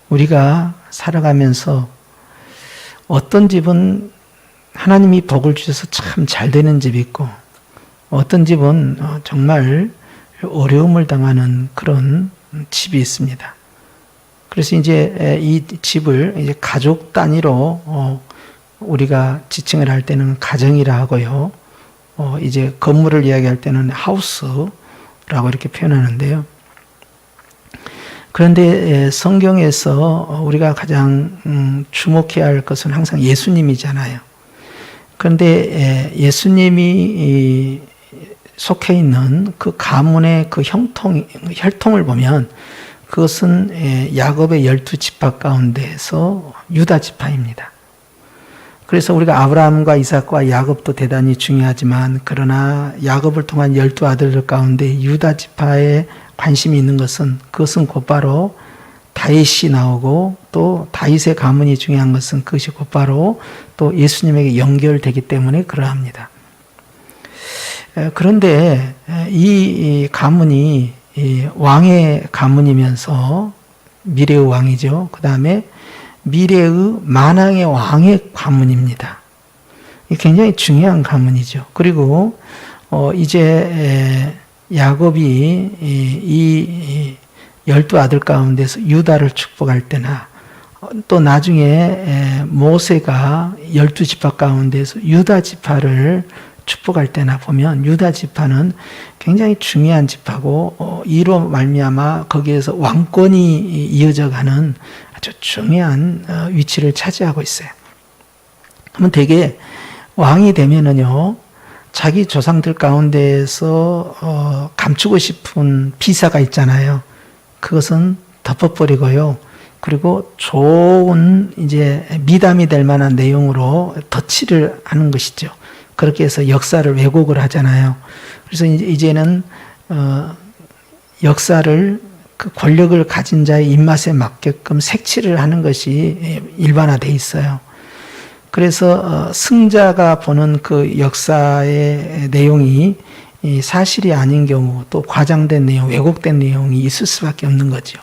우리가 살아가면서 어떤 집은 하나님이 복을 주셔서 참 잘 되는 집이 있고, 어떤 집은 정말 어려움을 당하는 그런 집이 있습니다. 그래서 이제 이 집을 이제 가족 단위로 우리가 지칭을 할 때는 가정이라 하고요. 이제 건물을 이야기할 때는 하우스라고 이렇게 표현하는데요. 그런데 성경에서 우리가 가장 주목해야 할 것은 항상 예수님이잖아요. 그런데 예수님이 속해 있는 그 가문의 그 혈통을 보면 그것은 야곱의 12지파 가운데에서 유다 지파입니다. 그래서 우리가 아브라함과 이삭과 야곱도 대단히 중요하지만, 그러나 야곱을 통한 12아들들 가운데 유다 지파에 관심이 있는 것은, 그것은 곧바로 다윗이 나오고, 또 다윗의 가문이 중요한 것은 그것이 곧바로 또 예수님에게 연결되기 때문에 그러합니다. 그런데 이 가문이 왕의 가문이면서 미래의 왕이죠. 그 다음에 미래의 만왕의 왕의 가문입니다. 굉장히 중요한 가문이죠. 그리고 이제 야곱이 이 12아들 가운데서 유다를 축복할 때나, 또 나중에 모세가 12지파 가운데서 유다 지파를 축복할 때나 보면, 유다 지파는 굉장히 중요한 지파고, 이로 말미암아 거기에서 왕권이 이어져 가는 아주 중요한 위치를 차지하고 있어요. 그러면 되게 왕이 되면은요, 자기 조상들 가운데에서 감추고 싶은 비사가 있잖아요. 그것은 덮어버리고요. 그리고 좋은 이제 미담이 될 만한 내용으로 덧칠을 하는 것이죠. 그렇게 해서 역사를 왜곡을 하잖아요. 그래서 이제는 역사를 그 권력을 가진 자의 입맛에 맞게끔 색칠을 하는 것이 일반화되어 있어요. 그래서 승자가 보는 그 역사의 내용이 사실이 아닌 경우, 또 과장된 내용, 왜곡된 내용이 있을 수밖에 없는 거죠.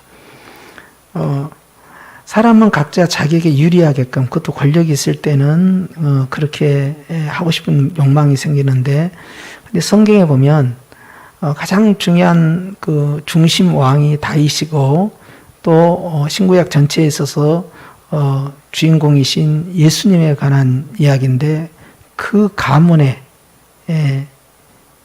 사람은 각자 자기에게 유리하게끔, 그것도 권력이 있을 때는 그렇게 하고 싶은 욕망이 생기는데, 근데 성경에 보면 가장 중요한 그 중심 왕이 다윗이고, 또 신구약 전체에 있어서 주인공이신 예수님에 관한 이야기인데, 그 가문에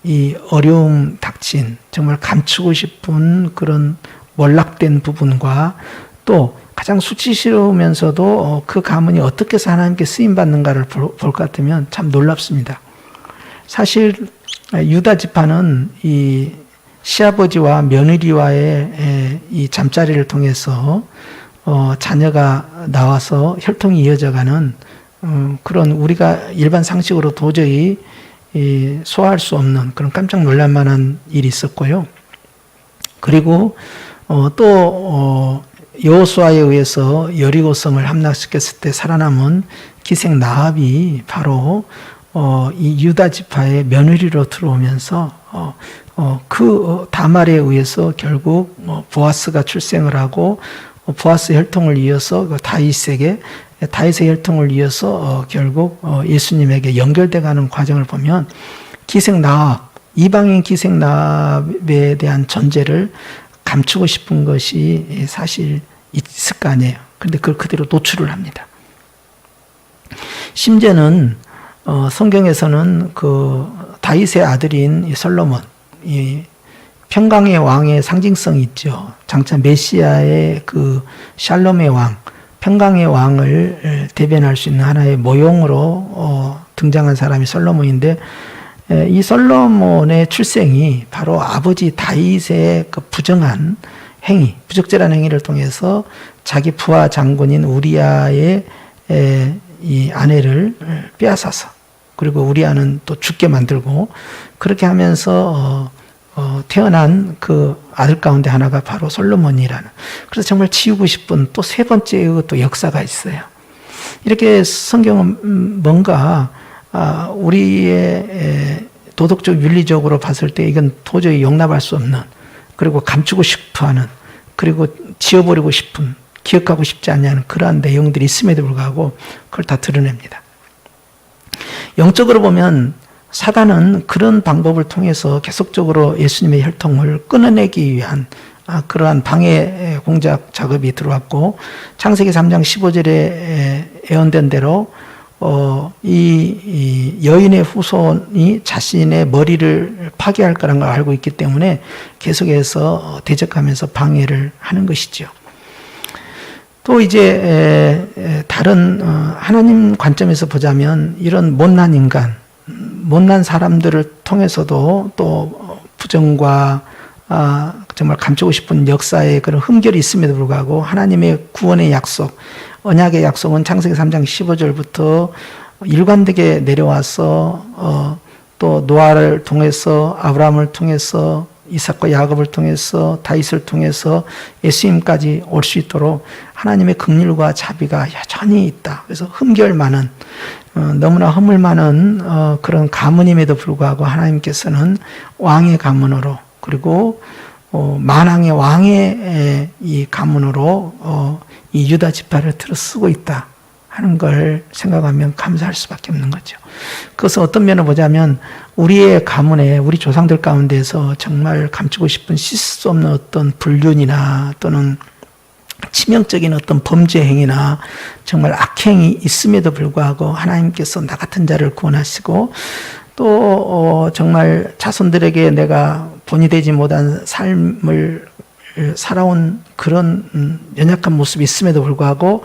이 어려움 닥친, 정말 감추고 싶은 그런 몰락된 부분과, 또 가장 수치스러우면서도 그 가문이 어떻게 해서 하나님께 쓰임받는가를 볼 것 같으면 참 놀랍습니다. 사실 유다 지파는 이 시아버지와 며느리와의 이 잠자리를 통해서 자녀가 나와서 혈통이 이어져가는 그런, 우리가 일반 상식으로 도저히 소화할 수 없는 그런 깜짝 놀랄 만한 일이 있었고요. 그리고 또 여호수아에 의해서 여리고성을 함락시켰을 때 살아남은 기생 라합이 바로 이 유다 지파의 며느리로 들어오면서 그 다말에 의해서 결국 보아스가 출생을 하고, 보아스 혈통을 이어서 다윗의 혈통을 이어서 결국 예수님에게 연결돼가는 과정을 보면, 기생 라합, 이방인 기생 라합에 대한 존재를 감추고 싶은 것이 사실 있을 거 아니에요. 그런데 그걸 그대로 노출을 합니다. 심지어는 성경에서는 그 다윗의 아들인 솔로몬, 이 평강의 왕의 상징성이 있죠. 장차 메시아의 그 샬롬의 왕, 평강의 왕을 대변할 수 있는 하나의 모형으로 등장한 사람이 솔로몬인데, 이 솔로몬의 출생이 바로 아버지 다윗의 그 부정한 행위, 부적절한 행위를 통해서 자기 부하 장군인 우리아의 이 아내를 빼앗아서, 그리고 우리아는 또 죽게 만들고, 그렇게 하면서 태어난 그 아들 가운데 하나가 바로 솔로몬이라는, 그래서 정말 지우고 싶은 또 세 번째의 또 역사가 있어요. 이렇게 성경은 뭔가 우리의 도덕적 윤리적으로 봤을 때 이건 도저히 용납할 수 없는, 그리고 감추고 싶어하는, 그리고 지워버리고 싶은 기억하고 싶지 않냐는 그러한 내용들이 있음에도 불구하고 그걸 다 드러냅니다. 영적으로 보면 사단은 그런 방법을 통해서 계속적으로 예수님의 혈통을 끊어내기 위한 그러한 방해 공작 작업이 들어왔고, 창세기 3장 15절에 예언된 대로 이 여인의 후손이 자신의 머리를 파괴할 거라는 걸 알고 있기 때문에 계속해서 대적하면서 방해를 하는 것이죠. 또 이제 다른 하나님 관점에서 보자면 이런 못난 인간, 못난 사람들을 통해서도 또 부정과 정말 감추고 싶은 역사의 그런 흠결이 있음에도 불구하고 하나님의 구원의 약속, 언약의 약속은 창세기 3장 15절부터 일관되게 내려와서 또 노아를 통해서, 아브라함을 통해서, 이삭과 야곱을 통해서, 다윗을 통해서 예수님까지 올 수 있도록 하나님의 긍휼과 자비가 여전히 있다. 그래서 흠결 많은, 너무나 허물 많은 그런 가문임에도 불구하고 하나님께서는 왕의 가문으로, 그리고 만왕의 왕의 이 가문으로 이 유다 지파를 들어 쓰고 있다 하는 걸 생각하면 감사할 수밖에 없는 거죠. 그것은 어떤 면을 보자면 우리의 가문에, 우리 조상들 가운데서 정말 감추고 싶은 씻을 수 없는 어떤 불륜이나 또는 치명적인 어떤 범죄 행위나 정말 악행이 있음에도 불구하고 하나님께서 나 같은 자를 구원하시고, 또 정말 자손들에게 내가 본이 되지 못한 삶을 살아온 그런 연약한 모습이 있음에도 불구하고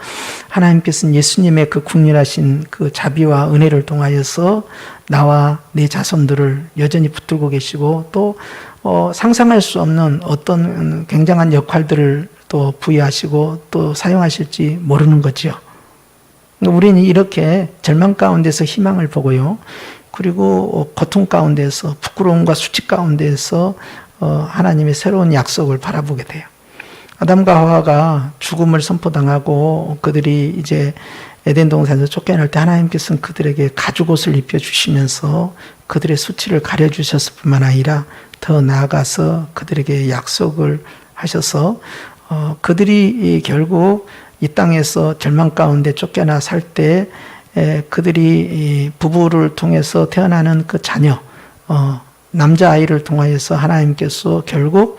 하나님께서는 예수님의 그 국률하신 그 자비와 은혜를 통하여서 나와 내 자손들을 여전히 붙들고 계시고, 또 상상할 수 없는 어떤 굉장한 역할들을 또 부여하시고 또 사용하실지 모르는 거죠. 우리는 이렇게 절망 가운데서 희망을 보고요, 그리고 고통 가운데서, 부끄러움과 수치 가운데서 하나님의 새로운 약속을 바라보게 돼요. 아담과 하와가 죽음을 선포당하고 그들이 이제 에덴 동산에서 쫓겨날 때 하나님께서는 그들에게 가죽옷을 입혀주시면서 그들의 수치를 가려주셨을 뿐만 아니라 더 나아가서 그들에게 약속을 하셔서 그들이 결국 이 땅에서 절망 가운데 쫓겨나 살 때 그들이 부부를 통해서 태어나는 그 자녀, 남자아이를 통하여서 하나님께서 결국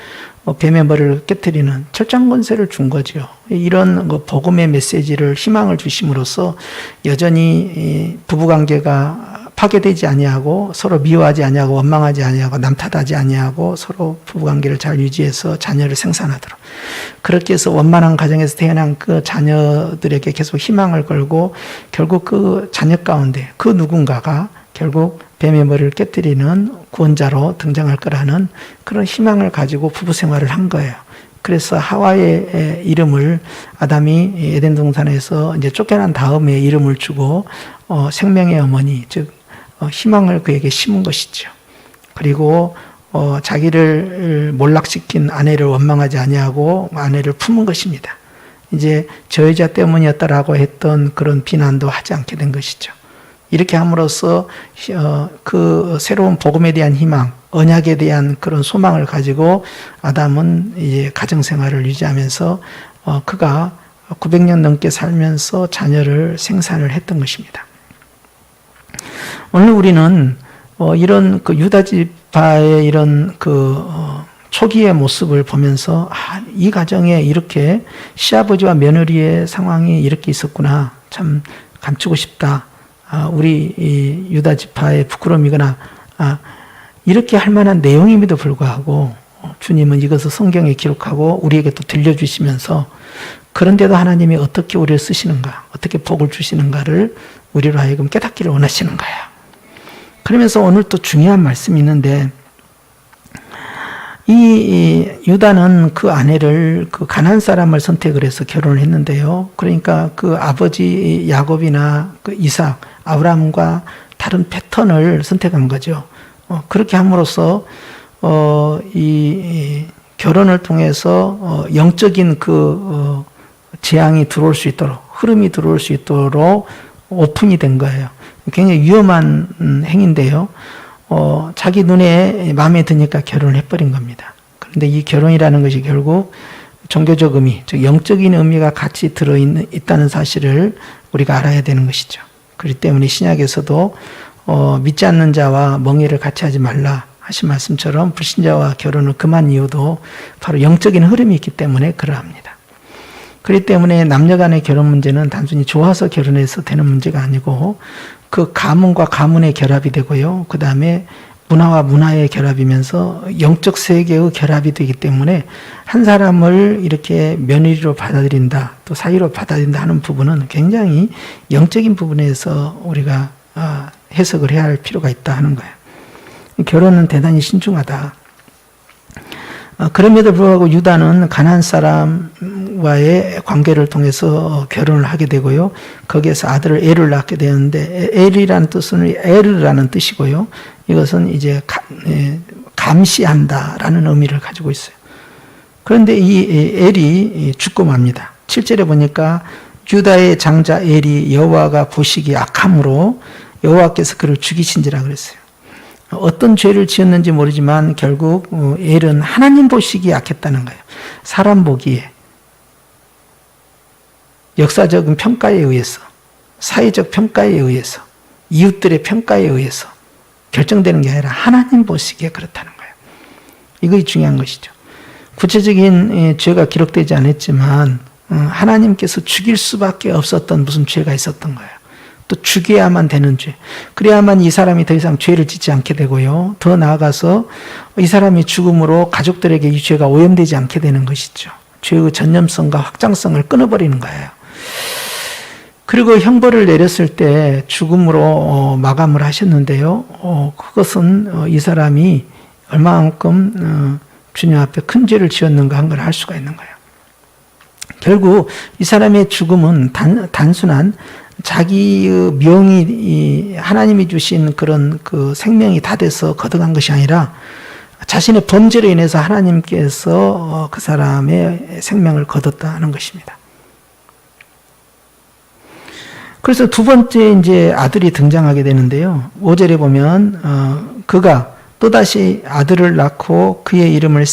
뱀의 머리를 깨뜨리는 철장 권세를 준 거죠. 이런 복음의 메시지를, 희망을 주심으로써 여전히 부부관계가 파괴되지 아니하고 서로 미워하지 아니하고 원망하지 아니하고 남탓하지 아니하고 서로 부부관계를 잘 유지해서 자녀를 생산하도록, 그렇게 해서 원만한 가정에서 태어난 그 자녀들에게 계속 희망을 걸고 결국 그 자녀 가운데 그 누군가가 결국 뱀의 머리를 깨뜨리는 구원자로 등장할 거라는 그런 희망을 가지고 부부 생활을 한 거예요. 그래서 하와의 이름을 아담이 에덴 동산에서 이제 쫓겨난 다음에 이름을 주고 생명의 어머니, 즉 희망을 그에게 심은 것이죠. 그리고 자기를 몰락시킨 아내를 원망하지 아니하고 아내를 품은 것입니다. 이제 저 여자 때문이었다라고 했던 그런 비난도 하지 않게 된 것이죠. 이렇게 함으로써 그 새로운 복음에 대한 희망, 언약에 대한 그런 소망을 가지고 아담은 이제 가정생활을 유지하면서 그가 900년 넘게 살면서 자녀를 생산을 했던 것입니다. 오늘 우리는 이런 그 유다 지파의 이런 그 초기의 모습을 보면서 이 가정에 이렇게 시아버지와 며느리의 상황이 이렇게 있었구나, 참 감추고 싶다. 우리 이 유다 지파의 부끄러움이거나 이렇게 할 만한 내용임에도 불구하고 주님은 이것을 성경에 기록하고 우리에게 또 들려주시면서, 그런데도 하나님이 어떻게 우리를 쓰시는가, 어떻게 복을 주시는가를 우리로 하여금 깨닫기를 원하시는 거예요. 그러면서 오늘 또 중요한 말씀이 있는데, 이 유다는 그 아내를 그 가나안 사람을 선택을 해서 결혼을 했는데요. 그러니까 그 아버지 야곱이나 그 이삭, 아브라함과 다른 패턴을 선택한 거죠. 그렇게 함으로써 이 결혼을 통해서 영적인 그 재앙이 들어올 수 있도록, 흐름이 들어올 수 있도록 오픈이 된 거예요. 굉장히 위험한 행위인데요. 자기 눈에 마음에 드니까 결혼을 해버린 겁니다. 그런데 이 결혼이라는 것이 결국 종교적 의미, 즉 영적인 의미가 같이 들어있다는 사실을 우리가 알아야 되는 것이죠. 그렇기 때문에 신약에서도 믿지 않는 자와 멍에를 같이 하지 말라 하신 말씀처럼 불신자와 결혼을 금한 이유도 바로 영적인 흐름이 있기 때문에 그러합니다. 그렇기 때문에 남녀 간의 결혼 문제는 단순히 좋아서 결혼해서 되는 문제가 아니고 그 가문과 가문의 결합이 되고요. 그 다음에 문화와 문화의 결합이면서 영적 세계의 결합이 되기 때문에 한 사람을 이렇게 며느리로 받아들인다, 또 사위로 받아들인다 하는 부분은 굉장히 영적인 부분에서 우리가 해석을 해야 할 필요가 있다 하는 거예요. 결혼은 대단히 신중하다. 그럼에도 불구하고 유다는 가나안 사람과의 관계를 통해서 결혼을 하게 되고요. 거기에서 아들을 엘을 낳게 되는데 엘이라는 뜻은 에르라는 뜻이고요. 이것은 이제 감시한다라는 의미를 가지고 있어요. 그런데 이 엘이 죽고 맙니다. 7절에 보니까 유다의 장자 엘이 여호와가 보시기 악함으로 여호와께서 그를 죽이신지라 그랬어요. 어떤 죄를 지었는지 모르지만 결국 엘은 하나님 보시기에 약했다는 거예요. 사람 보기에, 역사적인 평가에 의해서, 사회적 평가에 의해서, 이웃들의 평가에 의해서 결정되는 게 아니라 하나님 보시기에 그렇다는 거예요. 이것이 중요한 것이죠. 구체적인 죄가 기록되지 않았지만 하나님께서 죽일 수밖에 없었던 무슨 죄가 있었던 거예요. 또 죽여야만 되는 죄. 그래야만 이 사람이 더 이상 죄를 짓지 않게 되고요. 더 나아가서 이 사람이 죽음으로 가족들에게 이 죄가 오염되지 않게 되는 것이죠. 죄의 전념성과 확장성을 끊어버리는 거예요. 그리고 형벌을 내렸을 때 죽음으로 마감을 하셨는데요. 그것은 이 사람이 얼마만큼 주님 앞에 큰 죄를 지었는가 한 걸 알 수가 있는 거예요. 결국 이 사람의 죽음은 단순한 자기의 명이 하나님이 주신 그런 그 생명이 다 돼서 거듭한 것이 아니라 자신의 범죄로 인해서 하나님께서 그 사람의 생명을 거뒀다 하는 것입니다. 그래서 두 번째 이제 아들이 등장하게 되는데요. 5절에 보면 그가 또다시 아들을 낳고 그의 이름을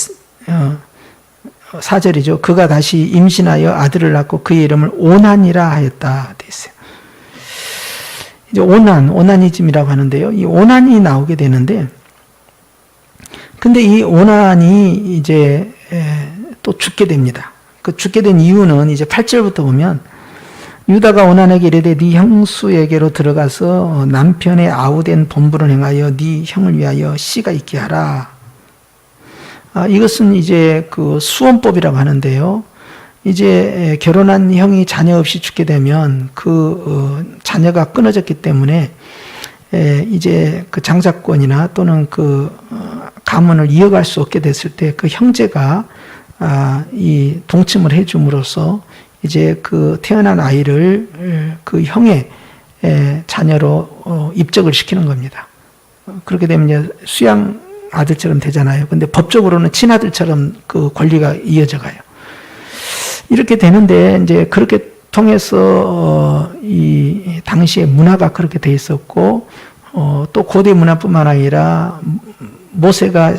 4절이죠. 그가 다시 임신하여 아들을 낳고 그의 이름을 오난이라 하였다 돼 있어요. 이제 오나니즘이라고 하는데요. 이 오난이 나오게 되는데, 근데 이 오난이 이제 또 죽게 됩니다. 그 죽게 된 이유는 이제 8절부터 보면 유다가 오난에게 이르되 네 형수에게로 들어가서 남편의 아우된 본분을 행하여 네 형을 위하여 씨가 있게 하라. 이것은 이제 그 수원법이라고 하는데요. 이제 결혼한 형이 자녀 없이 죽게 되면 그 자녀가 끊어졌기 때문에 이제 그 장자권이나 또는 그 가문을 이어갈 수 없게 됐을 때 그 형제가 이 동침을 해줌으로써 이제 그 태어난 아이를 그 형의 자녀로 입적을 시키는 겁니다. 그렇게 되면 이제 수양 아들처럼 되잖아요. 근데 법적으로는 친아들처럼 그 권리가 이어져 가요. 이렇게 되는데 이제 그렇게 통해서 이 당시의 문화가 그렇게 돼 있었고 또 고대 문화뿐만 아니라 모세가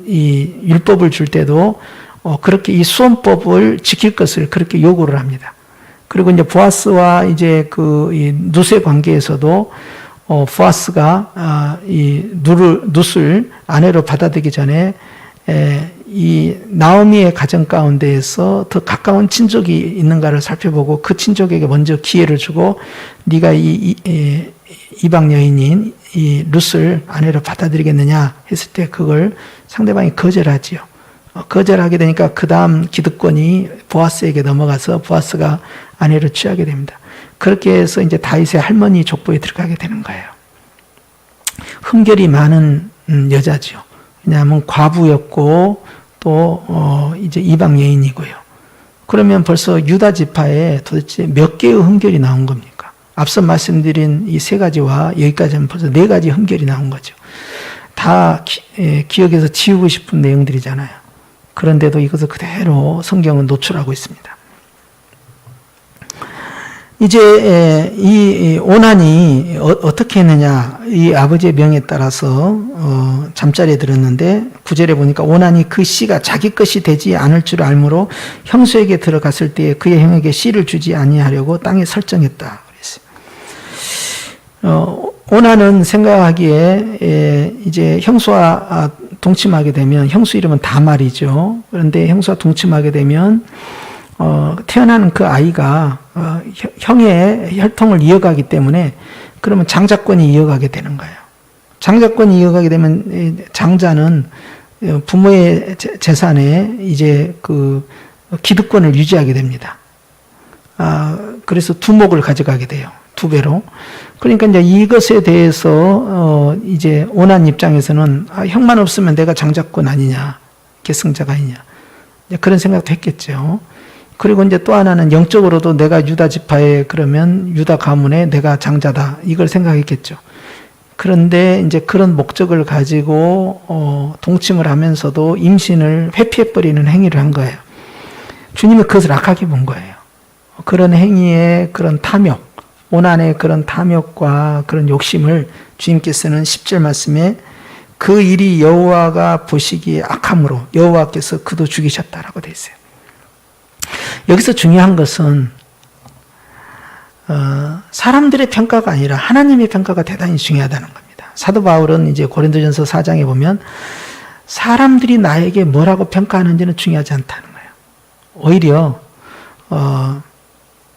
이 율법을 줄 때도 그렇게 이 수원법을 지킬 것을 그렇게 요구를 합니다. 그리고 이제 보아스와 이제 그 이 룻의 관계에서도 보아스가 이 룻을 아내로 받아들이기 전에 이 나오미의 가정 가운데에서 더 가까운 친족이 있는가를 살펴보고 그 친족에게 먼저 기회를 주고 네가 이 이방 여인인 이 룻을 아내로 받아들이겠느냐 했을 때 그걸 상대방이 거절하지요. 거절하게 되니까 그 다음 기득권이 보아스에게 넘어가서 보아스가 아내를 취하게 됩니다. 그렇게 해서 이제 다윗의 할머니 족보에 들어가게 되는 거예요. 흠결이 많은 여자죠. 왜냐하면 과부였고 또 이제 이방 여인이고요. 그러면 벌써 유다 지파에 도대체 몇 개의 흠결이 나온 겁니까? 앞서 말씀드린 이 세 가지와 여기까지 하면 벌써 네 가지 흠결이 나온 거죠. 다 기억에서 지우고 싶은 내용들이잖아요. 그런데도 이것을 그대로 성경은 노출하고 있습니다. 이제 이 오난이 어떻게 했느냐, 이 아버지의 명에 따라서 잠자리에 들었는데 9절에 보니까 오난이 그 씨가 자기 것이 되지 않을 줄 알므로 형수에게 들어갔을 때에 그의 형에게 씨를 주지 아니하려고 땅에 설정했다 그랬어요. 오난은 생각하기에 이제 형수와 동침하게 되면, 형수 이름은 다말이죠. 그런데 형수와 동침하게 되면 태어나는 그 아이가 형의 혈통을 이어가기 때문에 그러면 장자권이 이어가게 되는 거예요. 장자권이 이어가게 되면 장자는 부모의 재산에 이제 그 기득권을 유지하게 됩니다. 그래서 두목을 가져가게 돼요. 두 배로. 그러니까 이제 이것에 대해서 이제 오난 입장에서는 형만 없으면 내가 장자권 아니냐, 계승자가 아니냐, 그런 생각도 했겠죠. 그리고 이제 또 하나는 영적으로도 내가 유다 지파에, 그러면 유다 가문에 내가 장자다, 이걸 생각했겠죠. 그런데 이제 그런 목적을 가지고 동침을 하면서도 임신을 회피해버리는 행위를 한 거예요. 주님이 그것을 악하게 본 거예요. 그런 행위의 그런 탐욕, 오난의 그런 탐욕과 그런 욕심을 주님께서는 10절 말씀에 그 일이 여호와가 보시기에 악함으로 여호와께서 그도 죽이셨다라고 되어 있어요. 여기서 중요한 것은 사람들의 평가가 아니라 하나님의 평가가 대단히 중요하다는 겁니다. 사도 바울은 이제 고린도전서 4장에 보면 사람들이 나에게 뭐라고 평가하는지는 중요하지 않다는 거예요. 오히려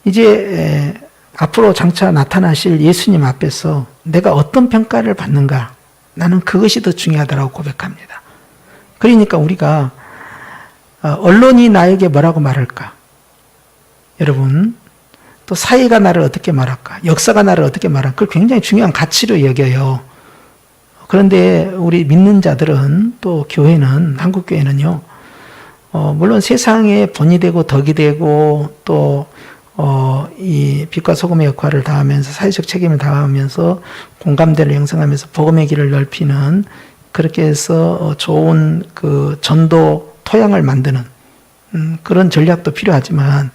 이제 앞으로 장차 나타나실 예수님 앞에서 내가 어떤 평가를 받는가, 나는 그것이 더 중요하다고 고백합니다. 그러니까 우리가 언론이 나에게 뭐라고 말할까, 여러분, 또 사회가 나를 어떻게 말할까, 역사가 나를 어떻게 말할까, 그걸 굉장히 중요한 가치로 여겨요. 그런데 우리 믿는 자들은, 또 교회는, 한국교회는요, 물론 세상에 본이 되고 덕이 되고 또 이 빛과 소금의 역할을 다하면서 사회적 책임을 다하면서 공감대를 형성하면서 복음의 길을 넓히는, 그렇게 해서 좋은 그 전도 토양을 만드는 그런 전략도 필요하지만,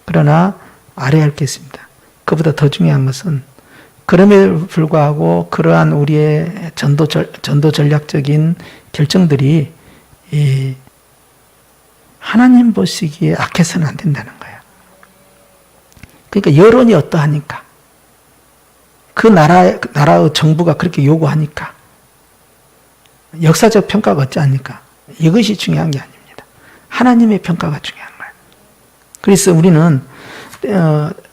그러나 알아야 할 게 있습니다. 그보다 더 중요한 것은 그럼에도 불구하고 그러한 우리의 전도 전략적인 결정들이 하나님 보시기에 악해서는 안 된다는 거예요. 그러니까 여론이 어떠하니까, 그 나라의 정부가 그렇게 요구하니까, 역사적 평가가 어찌하니까, 이것이 중요한 게 아닙니다. 하나님의 평가가 중요한 거예요. 그래서 우리는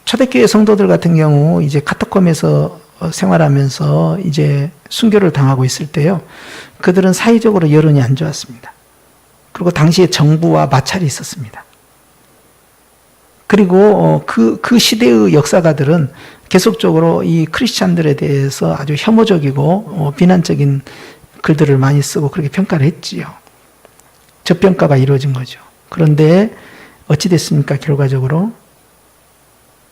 초대교회 성도들 같은 경우 이제 카타콤에서 생활하면서 이제 순교를 당하고 있을 때요, 그들은 사회적으로 여론이 안 좋았습니다. 그리고 당시에 정부와 마찰이 있었습니다. 그리고 그 시대의 역사가들은 계속적으로 이 크리스찬들에 대해서 아주 혐오적이고 비난적인 글들을 많이 쓰고 그렇게 평가를 했지요. 저평가가 이루어진 거죠. 그런데 어찌 됐습니까? 결과적으로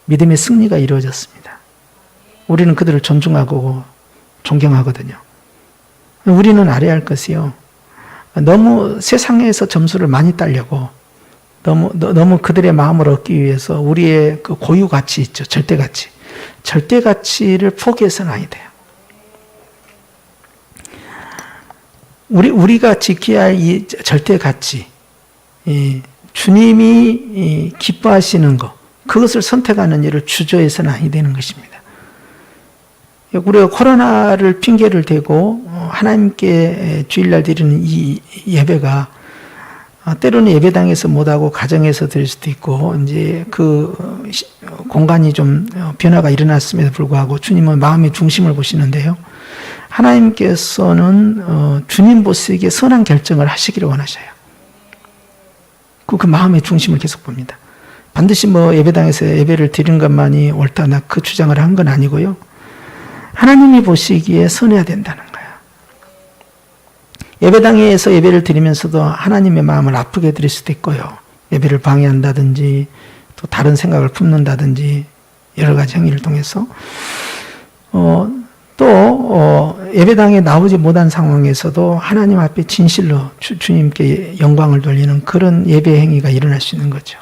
믿음의 승리가 이루어졌습니다. 우리는 그들을 존중하고 존경하거든요. 우리는 알아야 할 것이요, 너무 세상에서 점수를 많이 따려고 너무 그들의 마음을 얻기 위해서 우리의 그 고유 가치 있죠. 절대 가치를 포기해서는 아니 돼요. 우리가 지켜야 할 이 절대 가치, 주님이 기뻐하시는 것, 그것을 선택하는 일을 주저해서는 아니 되는 것입니다. 우리가 코로나를 핑계를 대고 하나님께 주일날 드리는 이 예배가 때로는 예배당에서 못하고 가정에서 드릴 수도 있고, 이제 그 공간이 좀 변화가 일어났음에도 불구하고 주님은 마음의 중심을 보시는데요, 하나님께서는 주님 보시기에 선한 결정을 하시기를 원하셔요. 그 마음의 중심을 계속 봅니다. 반드시 예배당에서 예배를 드리는 것만이 옳다, 그 주장을 한 건 아니고요, 하나님이 보시기에 선해야 된다는 거예요. 예배당에서 예배를 드리면서도 하나님의 마음을 아프게 드릴 수도 있고요, 예배를 방해한다든지 또 다른 생각을 품는다든지 여러 가지 행위를 통해서 또 예배당에 나오지 못한 상황에서도 하나님 앞에 진실로 주님께 영광을 돌리는 그런 예배 행위가 일어날 수 있는 거죠.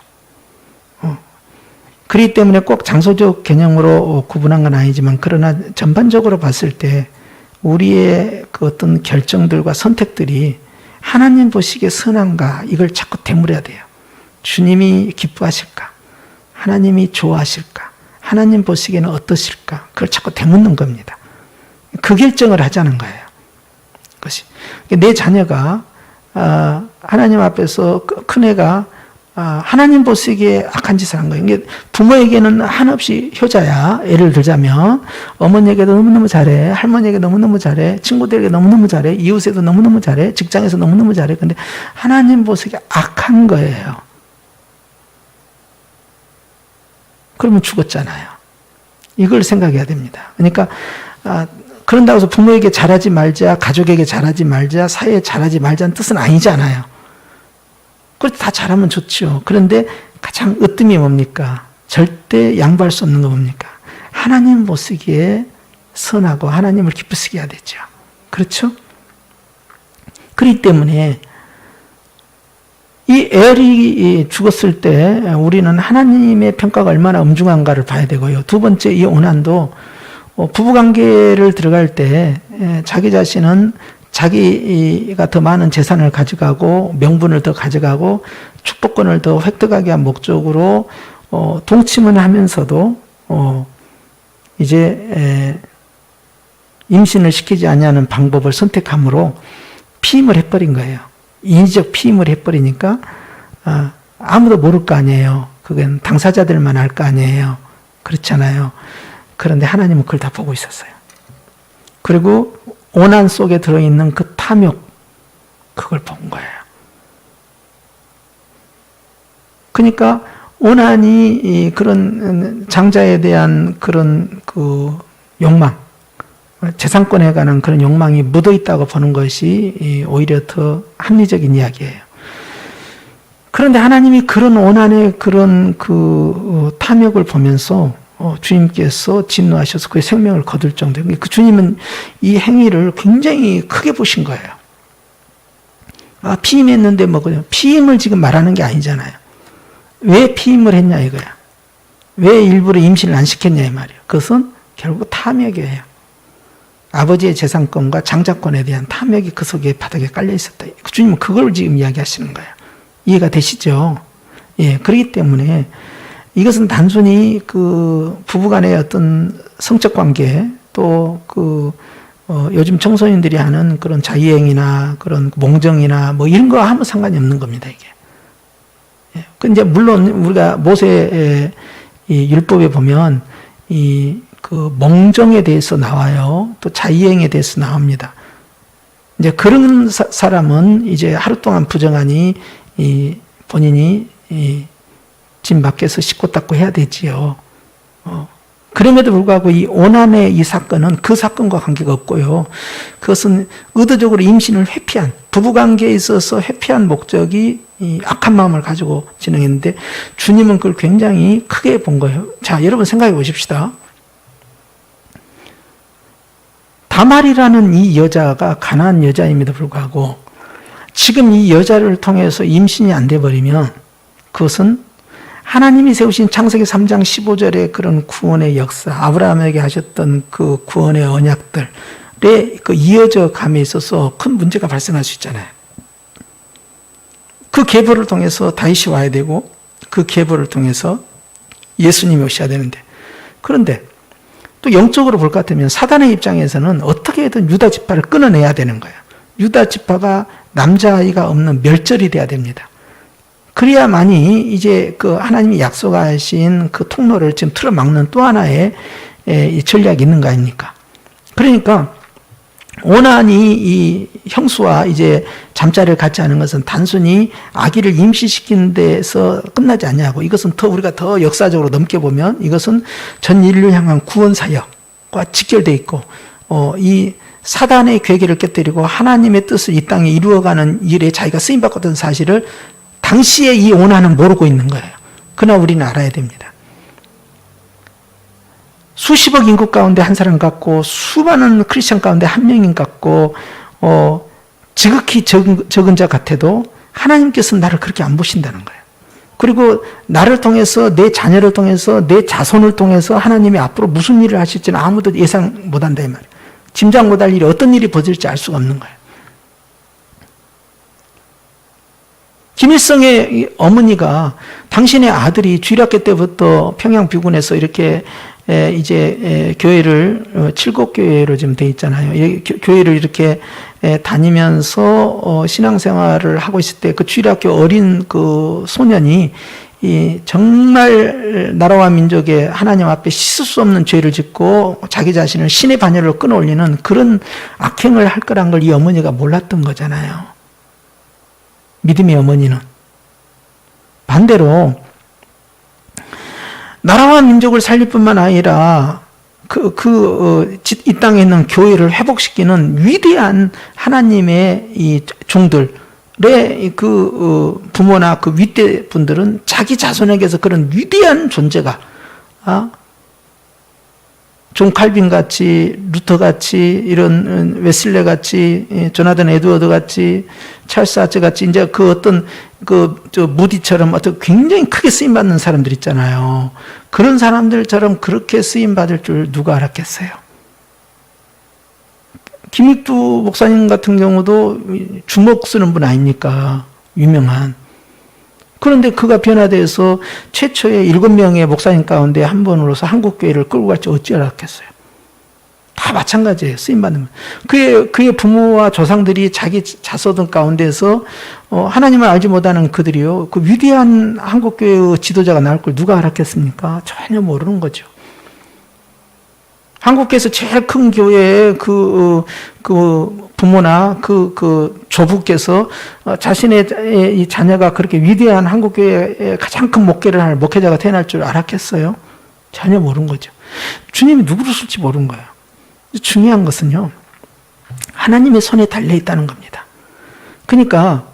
그렇기 때문에 꼭 장소적 개념으로 구분한 건 아니지만 그러나 전반적으로 봤을 때 우리의 그 어떤 결정들과 선택들이 하나님 보시기에 선한가 이걸 자꾸 되물어야 돼요. 주님이 기뻐하실까? 하나님이 좋아하실까? 하나님 보시기에는 어떠실까? 그걸 자꾸 되묻는 겁니다. 그 결정을 하자는 거예요. 그것이 내 자녀가 하나님 앞에서 큰애가 하나님 보시기에 악한 짓을 한 거예요. 이게 부모에게는 한없이 효자야. 예를 들자면 어머니에게도 너무너무 잘해, 할머니에게 너무너무 잘해, 친구들에게 너무너무 잘해, 이웃에도 너무너무 잘해, 직장에서 너무너무 잘해. 근데 하나님 보시기에 악한 거예요. 그러면 죽었잖아요. 이걸 생각해야 됩니다. 그러니까 그런다고 해서 부모에게 잘하지 말자, 가족에게 잘하지 말자, 사회에 잘하지 말자는 뜻은 아니잖아요. 그래도 다 잘하면 좋죠. 그런데 가장 으뜸이 뭡니까? 절대 양보할 수 없는 거 뭡니까? 하나님 보시기에 선하고 하나님을 기쁘시게 해야 되죠. 그렇죠? 그렇기 때문에 이 엘이 죽었을 때 우리는 하나님의 평가가 얼마나 엄중한가를 봐야 되고요. 두 번째, 이 오난도 부부관계를 들어갈 때 자기 자신은 자기가 더 많은 재산을 가져가고 명분을 더 가져가고 축복권을 더 획득하기 위한 목적으로 동침은 하면서도 이제 임신을 시키지 아니하는 방법을 선택함으로 피임을 해버린 거예요. 인위적 피임을 해버리니까 아무도 모를 거 아니에요. 그건 당사자들만 알 거 아니에요. 그렇잖아요. 그런데 하나님은 그걸 다 보고 있었어요. 그리고 오난 속에 들어있는 그 탐욕, 그걸 본 거예요. 그러니까 오난이 그런 장자에 대한 그런 그 욕망, 재산권에 관한 그런 욕망이 묻어 있다고 보는 것이 오히려 더 합리적인 이야기예요. 그런데 하나님이 그런 오난의 그런 그 탐욕을 보면서 주님께서 진노하셔서 그의 생명을 거둘 정도예요. 그 주님은 이 행위를 굉장히 크게 보신 거예요. 피임했는데 뭐 그냥 피임을 지금 말하는 게 아니잖아요. 왜 피임을 했냐 이거야. 왜 일부러 임신을 안 시켰냐 이 말이에요. 그것은 결국 탐욕이에요. 아버지의 재산권과 장자권에 대한 탐욕이 그 속에 바닥에 깔려 있었다. 주님은 그걸 지금 이야기하시는 거예요. 이해가 되시죠? 예, 그렇기 때문에 이것은 단순히 그 부부간의 어떤 성적 관계 또 요즘 청소년들이 하는 그런 자유행위나 그런 몽정이나 뭐 이런 거 하면 상관이 없는 겁니다, 이게. 예. 근데 물론 우리가 모세의 이 율법에 보면 그 몽정에 대해서 나와요. 또 자유행위에 대해서 나옵니다. 이제 그런 사람은 이제 하루 동안 부정하니 본인이 집 밖에서 씻고 닦고 해야 되지요. 그럼에도 불구하고 이 오난의 이 사건은 그 사건과 관계가 없고요. 그것은 의도적으로 임신을 회피한, 부부관계에 있어서 회피한 목적이 이 악한 마음을 가지고 진행했는데 주님은 그걸 굉장히 크게 본 거예요. 자, 여러분 생각해 보십시다. 다말이라는 이 여자가 가난한 여자임에도 불구하고 지금 이 여자를 통해서 임신이 안 돼버리면 그것은 하나님이 세우신 창세기 3장 15절의 그런 구원의 역사, 아브라함에게 하셨던 그 구원의 언약들에 그 이어져 감에 있어서 큰 문제가 발생할 수 있잖아요. 그 계보를 통해서 다윗이 와야 되고 그 계보를 통해서 예수님이 오셔야 되는데, 그런데 또 영적으로 볼 것 같으면 사단의 입장에서는 어떻게든 유다 지파를 끊어내야 되는 거예요. 유다 지파가 남자아이가 없는 멸절이 돼야 됩니다. 그래야만이 이제 그 하나님이 약속하신 그 통로를 지금 틀어막는 또 하나의 전략이 있는 거 아닙니까? 그러니까 오난이 이 형수와 이제 잠자리를 갖지 않은 것은 단순히 아기를 임시시키는 데서 끝나지 않냐고, 이것은 우리가 더 역사적으로 넘겨보면 이것은 전 인류 향한 구원 사역과 직결되어 있고, 이 사단의 괴계를 깨뜨리고 하나님의 뜻을 이 땅에 이루어가는 일에 자기가 쓰임받았던 사실을 당시에 이 오난은 모르고 있는 거예요. 그러나 우리는 알아야 됩니다. 수십억 인구 가운데 한 사람 같고 수많은 크리스천 가운데 한 명인 같고 지극히 적은 자 같아도 하나님께서는 나를 그렇게 안 보신다는 거예요. 그리고 나를 통해서, 내 자녀를 통해서, 내 자손을 통해서 하나님이 앞으로 무슨 일을 하실지는 아무도 예상 못한다 이 말이에요. 짐작 못할 일이, 어떤 일이 벌어질지 알 수가 없는 거예요. 김일성의 어머니가 당신의 아들이 주일학교 때부터 평양 비군에서 이렇게 이제 교회를 칠곡교회로 지금 돼 있잖아요. 교회를 이렇게 다니면서 신앙생활을 하고 있을 때 그 주일학교 어린 그 소년이 이 정말 나라와 민족의 하나님 앞에 씻을 수 없는 죄를 짓고 자기 자신을 신의 반열로 끌어올리는 그런 악행을 할 거란 걸 이 어머니가 몰랐던 거잖아요. 믿음의 어머니는. 반대로 나라와 민족을 살릴 뿐만 아니라 이 땅에 있는 교회를 회복시키는 위대한 하나님의 이 종들의 부모나 그 윗대 분들은 자기 자손에게서 그런 위대한 존재가, 존 칼빈 같이, 루터 같이, 이런 웨슬레 같이, 조나단 에드워드 같이, 찰스 아츠 같이, 이제 그 어떤 무디처럼 어떤 굉장히 크게 쓰임받는 사람들 있잖아요. 그런 사람들처럼 그렇게 쓰임받을 줄 누가 알았겠어요? 김익두 목사님 같은 경우도 주먹 쓰는 분 아닙니까? 유명한. 그런데 그가 변화돼서 최초의 7명의 목사님 가운데 한 분으로서 한국교회를 끌고 갈지 어찌 알았겠어요? 다 마찬가지예요. 쓰임받는. 그의 부모와 조상들이 자기 자손들 가운데서 하나님을 알지 못하는 그들이요, 그 위대한 한국교회의 지도자가 나올 걸 누가 알았겠습니까? 전혀 모르는 거죠. 한국에서 제일 큰 교회의 그 부모나 그 조부께서 자신의 이 자녀가 그렇게 위대한 한국교회의 가장 큰 목회를 할 목회자가 태어날 줄 알았겠어요? 전혀 모르는 거죠. 주님이 누구를 쓸지 모르는 거예요. 중요한 것은요, 하나님의 손에 달려있다는 겁니다. 그러니까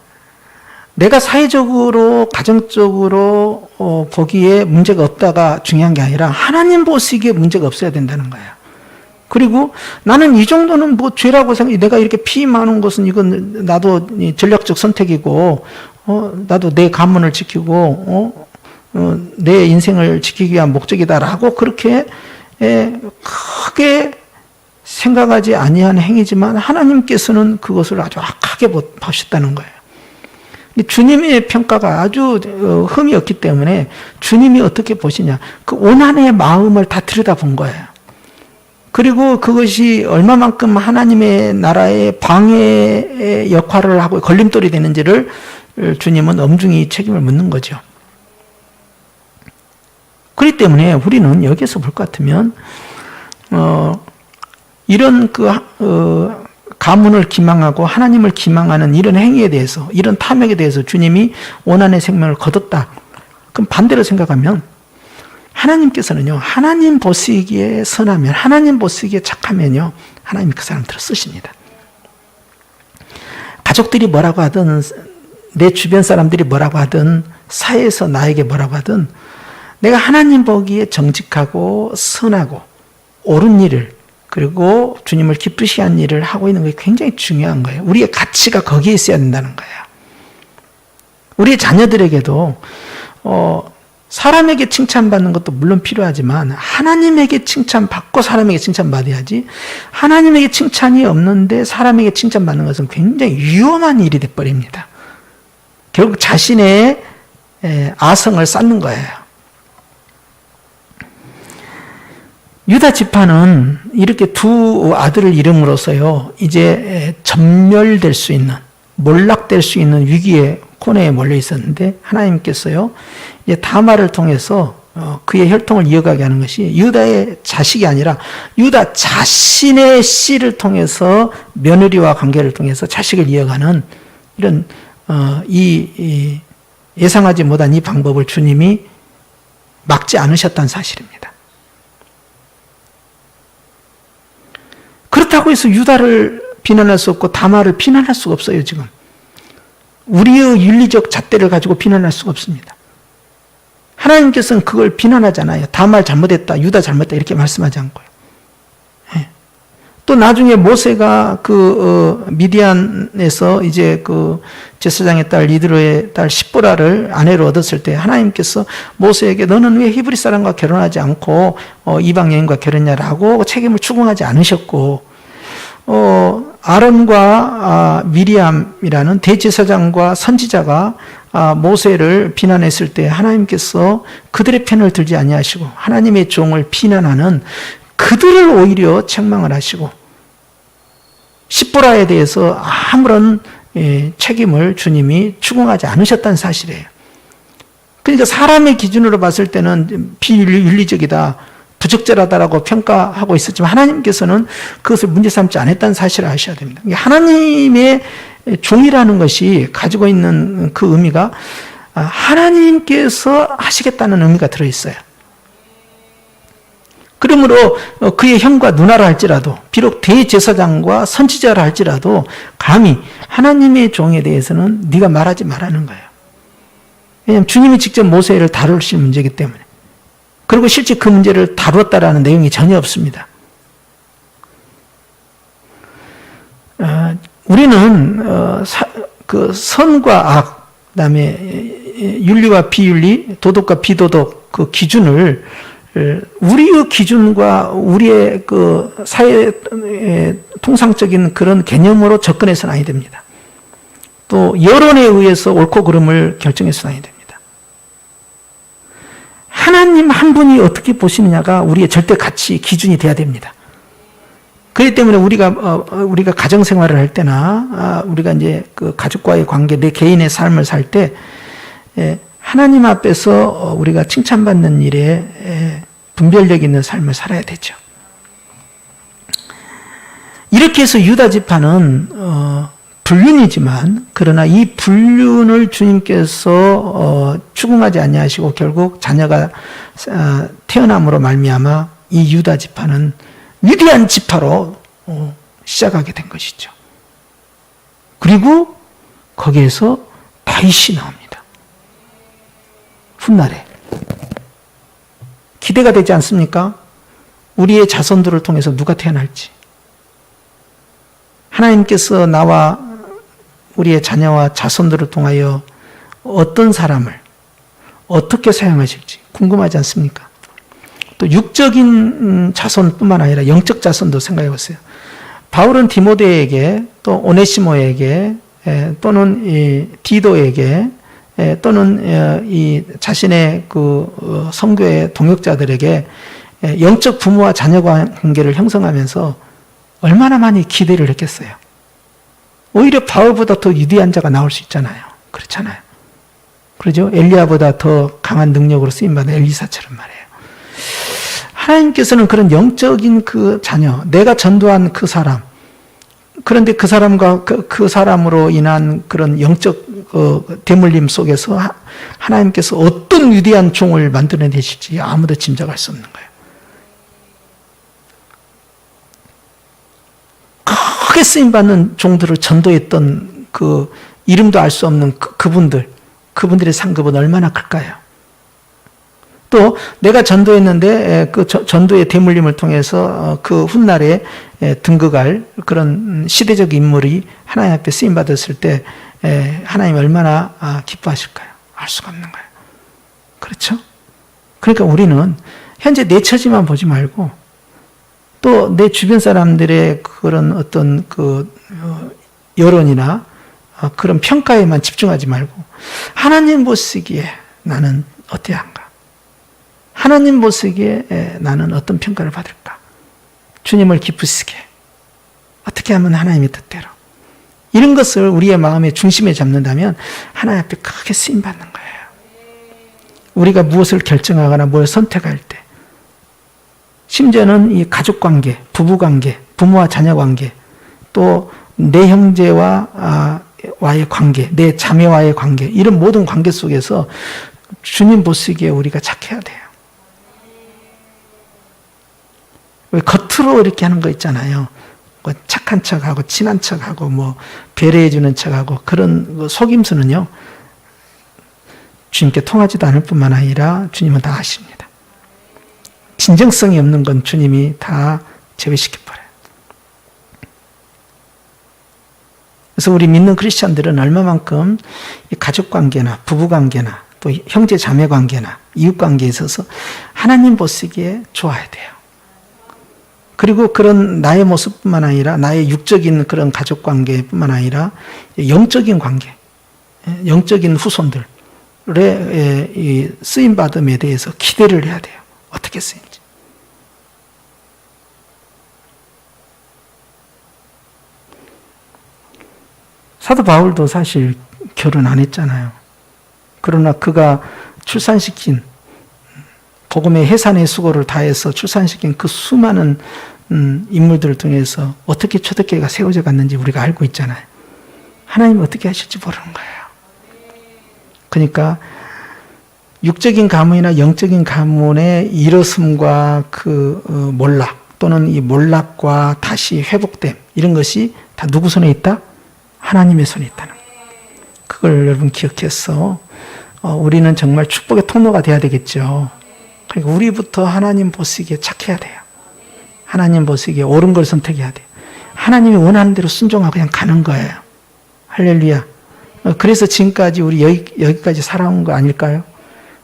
내가 사회적으로, 가정적으로 보기에 문제가 없다가 중요한 게 아니라 하나님 보시기에 문제가 없어야 된다는 거예요. 그리고 나는 이 정도는 뭐 죄라고 생각해. 내가 이렇게 피 많은 것은 이건 나도 전략적 선택이고, 나도 내 가문을 지키고, 내 인생을 지키기 위한 목적이다라고 그렇게 크게 생각하지 아니한 행위지만 하나님께서는 그것을 아주 악하게 보셨다는 거예요. 주님의 평가가 아주 흠이 없기 때문에 주님이 어떻게 보시냐, 그 오난의 마음을 다 들여다본 거예요. 그리고 그것이 얼마만큼 하나님의 나라의 방해의 역할을 하고 걸림돌이 되는지를 주님은 엄중히 책임을 묻는 거죠. 그렇기 때문에 우리는 여기서 볼 것 같으면 이런 가문을 기망하고 하나님을 기망하는 이런 행위에 대해서, 이런 탐욕에 대해서 주님이 오난의 생명을 거뒀다. 그럼 반대로 생각하면 하나님께서는요, 하나님 보시기에 선하면, 하나님 보시기에 착하면요, 하나님이 그 사람들을 쓰십니다. 가족들이 뭐라고 하든, 내 주변 사람들이 뭐라고 하든, 사회에서 나에게 뭐라고 하든, 내가 하나님 보기에 정직하고 선하고 옳은 일을, 그리고 주님을 기쁘시게 하는 일을 하고 있는 게 굉장히 중요한 거예요. 우리의 가치가 거기에 있어야 된다는 거예요. 우리 자녀들에게도 사람에게 칭찬받는 것도 물론 필요하지만 하나님에게 칭찬받고 사람에게 칭찬받아야지, 하나님에게 칭찬이 없는데 사람에게 칭찬받는 것은 굉장히 위험한 일이 돼버립니다. 결국 자신의 아성을 쌓는 거예요. 유다 지파는 이렇게 두 아들을 잃음으로써요, 이제 전멸될 수 있는, 몰락될 수 있는 위기에, 코너에 몰려 있었는데 하나님께서요, 이제 다말을 통해서 그의 혈통을 이어가게 하는 것이 유다의 자식이 아니라 유다 자신의 씨를 통해서, 며느리와 관계를 통해서 자식을 이어가는 이런 이 예상하지 못한 이 방법을 주님이 막지 않으셨다는 사실입니다. 그렇다고 해서 유다를 비난할 수 없고 다말을 비난할 수가 없어요. 지금 우리의 윤리적 잣대를 가지고 비난할 수가 없습니다. 하나님께서는 그걸 비난하잖아요. 다말 잘못했다, 유다 잘못했다 이렇게 말씀하지 않고요. 또 나중에 모세가 미디안에서 이제 제사장의 딸 이드로의 딸 십보라를 아내로 얻었을 때 하나님께서 모세에게 너는 왜 히브리 사람과 결혼하지 않고 이방 여인과 결혼하냐라고 책임을 추궁하지 않으셨고, 아론과 미리암이라는 대제사장과 선지자가 모세를 비난했을 때 하나님께서 그들의 편을 들지 아니하시고 하나님의 종을 비난하는 그들을 오히려 책망을 하시고 십보라에 대해서 아무런 책임을 주님이 추궁하지 않으셨다는 사실이에요. 그러니까 사람의 기준으로 봤을 때는 비윤리적이다, 부적절하다라고 평가하고 있었지만 하나님께서는 그것을 문제 삼지 않았다는 사실을 아셔야 됩니다. 하나님의 종이라는 것이 가지고 있는 그 의미가 하나님께서 하시겠다는 의미가 들어있어요. 그러므로 그의 형과 누나라 할지라도, 비록 대제사장과 선지자라 할지라도 감히 하나님의 종에 대해서는 네가 말하지 말라는 거예요. 왜냐하면 주님이 직접 모세를 다루실 문제이기 때문에. 그리고 실제 그 문제를 다루었다라는 내용이 전혀 없습니다. 우리는 그 선과 악, 그다음에 윤리와 비윤리, 도덕과 비도덕 그 기준을 우리의 기준과 우리의 그 사회 통상적인 그런 개념으로 접근해서는 아니 됩니다. 또 여론에 의해서 옳고 그름을 결정해서는 아니 됩니다. 하나님 한 분이 어떻게 보시느냐가 우리의 절대 가치 기준이 돼야 됩니다. 그렇기 때문에 우리가 가정 생활을 할 때나 우리가 이제 그 가족과의 관계, 내 개인의 삶을 살 때 하나님 앞에서 우리가 칭찬받는 일에 분별력 있는 삶을 살아야 되죠. 이렇게 해서 유다 지파는 불륜이지만 그러나 이 불륜을 주님께서 추궁하지 아니하시고 결국 자녀가 태어남으로 말미암아 이 유다 지파는 위대한 지파로 시작하게 된 것이죠. 그리고 거기에서 다윗이 나옵니다. 훗날에 기대가 되지 않습니까? 우리의 자손들을 통해서 누가 태어날지. 하나님께서 나와 우리의 자녀와 자손들을 통하여 어떤 사람을 어떻게 사용하실지 궁금하지 않습니까? 또 육적인 자손뿐만 아니라 영적 자손도 생각해 보세요. 바울은 디모데에게 또 오네시모에게 또는 이 디도에게 또는 이 자신의 그 선교의 동역자들에게 영적 부모와 자녀 관계를 형성하면서 얼마나 많이 기대를 했겠어요. 오히려 바울보다 더 위대한 자가 나올 수 있잖아요. 그렇잖아요. 그러죠? 엘리야보다 더 강한 능력으로 쓰임받은 엘리사처럼 말이에요. 하나님께서는 그런 영적인 그 자녀, 내가 전도한 그 사람, 그런데 그 사람과 그 사람으로 인한 그런 영적 대물림 속에서 하나님께서 어떤 위대한 종을 만들어내실지 아무도 짐작할 수 없는 거예요. 크게 쓰임받는 종들을 전도했던 그 이름도 알 수 없는 그분들의 상급은 얼마나 클까요? 또 내가 전도했는데 그 전도의 대물림을 통해서 그 훗날에 등극할 그런 시대적 인물이 하나님 앞에 쓰임받았을 때 하나님 얼마나 기뻐하실까요? 알 수가 없는 거예요. 그렇죠? 그러니까 우리는 현재 내 처지만 보지 말고 또 내 주변 사람들의 그런 어떤 그 여론이나 그런 평가에만 집중하지 말고 하나님 보시기에 나는 어떠한가? 하나님 보시기에 나는 어떤 평가를 받을까? 주님을 기쁘시게 어떻게 하면 하나님의 뜻대로 이런 것을 우리의 마음의 중심에 잡는다면 하나님 앞에 크게 쓰임받는 거예요. 우리가 무엇을 결정하거나 뭘 선택할 때 심지어는 이 가족관계, 부부관계, 부모와 자녀관계 또 내 형제와 와의 관계, 내 자매와의 관계 이런 모든 관계 속에서 주님 보시기에 우리가 착해야 돼요. 왜 겉으로 이렇게 하는 거 있잖아요. 뭐 착한 척하고 친한 척하고 뭐 배려해주는 척하고 그런 속임수는요. 주님께 통하지도 않을 뿐만 아니라 주님은 다 아십니다. 진정성이 없는 건 주님이 다 제외시켜버려요. 그래서 우리 믿는 크리스천들은 얼마만큼 이 가족 관계나 부부 관계나 또 형제 자매 관계나 이웃 관계에 있어서 하나님 보시기에 좋아야 돼요. 그리고 그런 나의 모습뿐만 아니라 나의 육적인 그런 가족 관계뿐만 아니라 영적인 관계, 영적인 후손들의 이 쓰임 받음에 대해서 기대를 해야 돼요. 어떻게 쓰인지. 사도 바울도 사실 결혼 안 했잖아요. 그러나 그가 출산시킨 복음의 해산의 수고를 다해서 출산시킨 그 수많은 인물들을 통해서 어떻게 초대교회가 세워져 갔는지 우리가 알고 있잖아요. 하나님이 어떻게 하실지 모르는 거예요. 그러니까 육적인 가문이나 영적인 가문의 일어섬과 그 몰락 또는 이 몰락과 다시 회복됨 이런 것이 다 누구 손에 있다? 하나님의 손에 있다는 거예요. 그걸 여러분 기억해서 우리는 정말 축복의 통로가 돼야 되겠죠. 그러니까 우리부터 하나님 보시기에 착해야 돼요. 하나님 보시기에 옳은 걸 선택해야 돼요. 하나님이 원하는 대로 순종하고 그냥 가는 거예요. 할렐루야. 그래서 지금까지 우리 여기까지 살아온 거 아닐까요?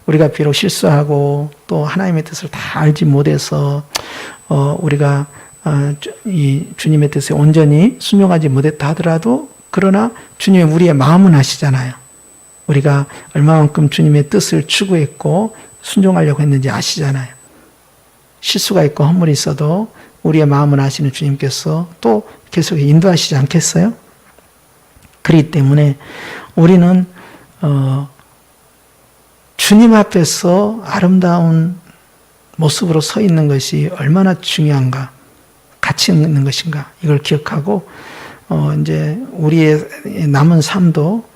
우리가 비록 실수하고 또 하나님의 뜻을 다 알지 못해서 우리가 이 주님의 뜻에 온전히 순종하지 못했다 하더라도 그러나 주님의 우리의 마음은 아시잖아요. 우리가 얼마만큼 주님의 뜻을 추구했고 순종하려고 했는지 아시잖아요. 실수가 있고 허물이 있어도 우리의 마음을 아시는 주님께서 또 계속 인도하시지 않겠어요? 그렇기 때문에 우리는 주님 앞에서 아름다운 모습으로 서 있는 것이 얼마나 중요한가, 가치 있는 것인가 이걸 기억하고 이제 우리의 남은 삶도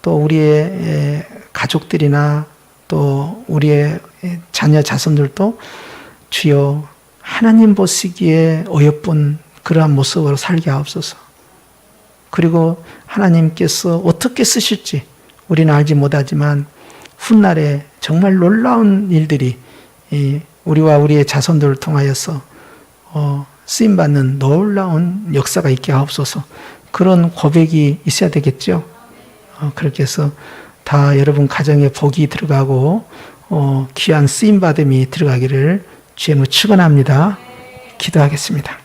또 우리의 가족들이나 또 우리의 자녀 자손들도 주여 하나님 보시기에 어여쁜 그러한 모습으로 살게 하옵소서. 그리고 하나님께서 어떻게 쓰실지 우리는 알지 못하지만 훗날에 정말 놀라운 일들이 우리와 우리의 자손들을 통하여서 쓰임받는 놀라운 역사가 있게 하옵소서. 그런 고백이 있어야 되겠죠. 그렇게 해서 다 여러분 가정에 복이 들어가고 귀한 쓰임받음이 들어가기를 주님으로 축원합니다. 기도하겠습니다.